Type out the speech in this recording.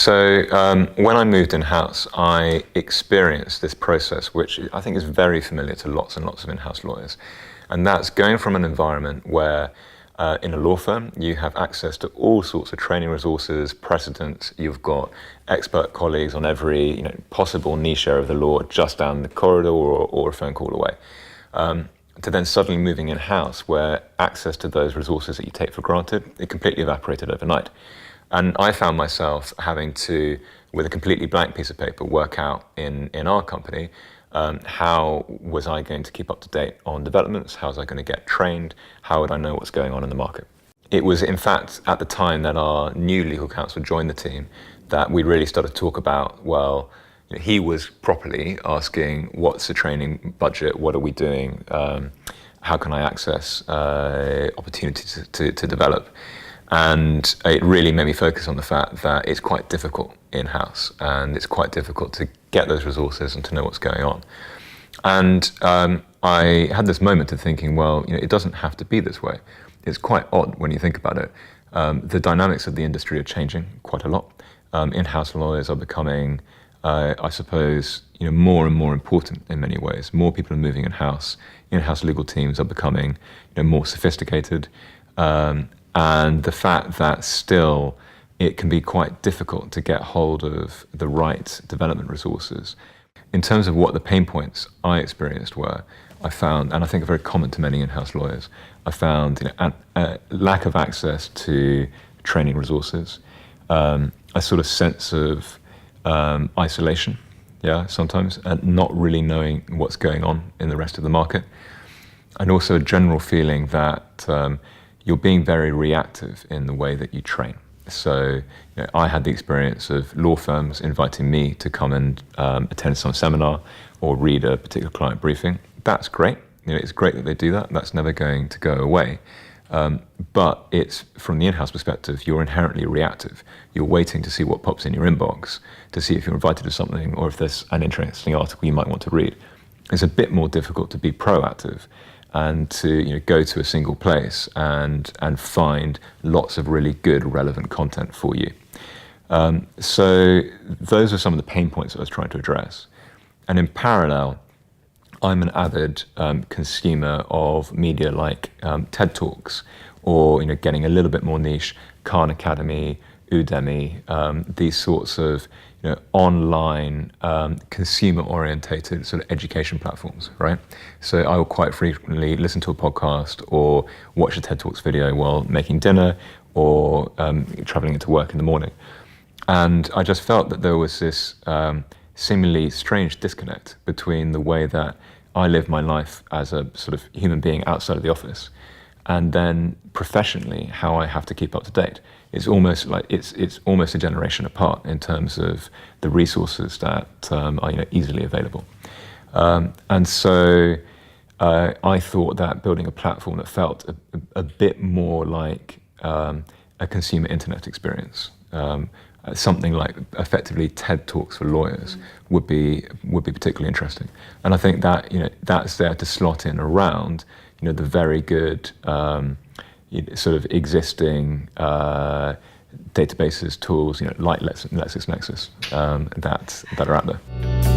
When I moved in-house, I experienced this process, which I think is very familiar to lots and lots of in-house lawyers. And that's going from an environment where in a law firm, you have access to all sorts of training resources, precedents. You've got expert colleagues on every possible niche area of the law just down the corridor or a phone call away. To then suddenly moving in-house where access to those resources that you take for granted, it completely evaporated overnight. And I found myself having to, with a completely blank piece of paper, work out in our company how was I going to keep up to date on developments, how was I going to get trained, how would I know what's going on in the market. It was in fact at the time that our new legal counsel joined the team that we really started to talk about, well, he was properly asking what's the training budget, what are we doing, how can I access opportunities to develop. And it really made me focus on the fact that it's quite difficult in-house and it's quite difficult to get those resources and to know what's going on. And I had this moment of thinking, well, it doesn't have to be this way. It's quite odd when you think about it. The dynamics of the industry are changing quite a lot. In-house lawyers are becoming, I suppose, more and more important in many ways. More people are moving in-house. In-house legal teams are becoming more sophisticated. And the fact that still it can be quite difficult to get hold of the right development resources. In terms of what the pain points I experienced were, I found, and I think are very common to many in-house lawyers, I found a lack of access to training resources, a sort of sense of isolation, sometimes, and not really knowing what's going on in the rest of the market, and also a general feeling that you're being very reactive in the way that you train. So I had the experience of law firms inviting me to come and attend some seminar or read a particular client briefing. That's great. It's great that they do that. That's never going to go away. But it's, from the in-house perspective, you're inherently reactive. You're waiting to see what pops in your inbox, to see if you're invited to something or if there's an interesting article you might want to read. It's a bit more difficult to be proactive and to go to a single place and find lots of really good, relevant content for you. So those are some of the pain points that I was trying to address. And in parallel, I'm an avid consumer of media like TED Talks, or getting a little bit more niche, Khan Academy, Udemy, these sorts of online consumer-orientated sort of education platforms, right? So I will quite frequently listen to a podcast or watch a TED Talks video while making dinner or traveling into work in the morning. And I just felt that there was this seemingly strange disconnect between the way that I live my life as a sort of human being outside of the office and then professionally how I have to keep up to date. It's almost like it's almost a generation apart in terms of the resources that are easily available. And so I thought that building a platform that felt a bit more like a consumer internet experience, something like effectively TED Talks for lawyers would be particularly interesting. And I think that that's there to slot in around the very good sort of existing databases, tools like LexisNexis that are out there.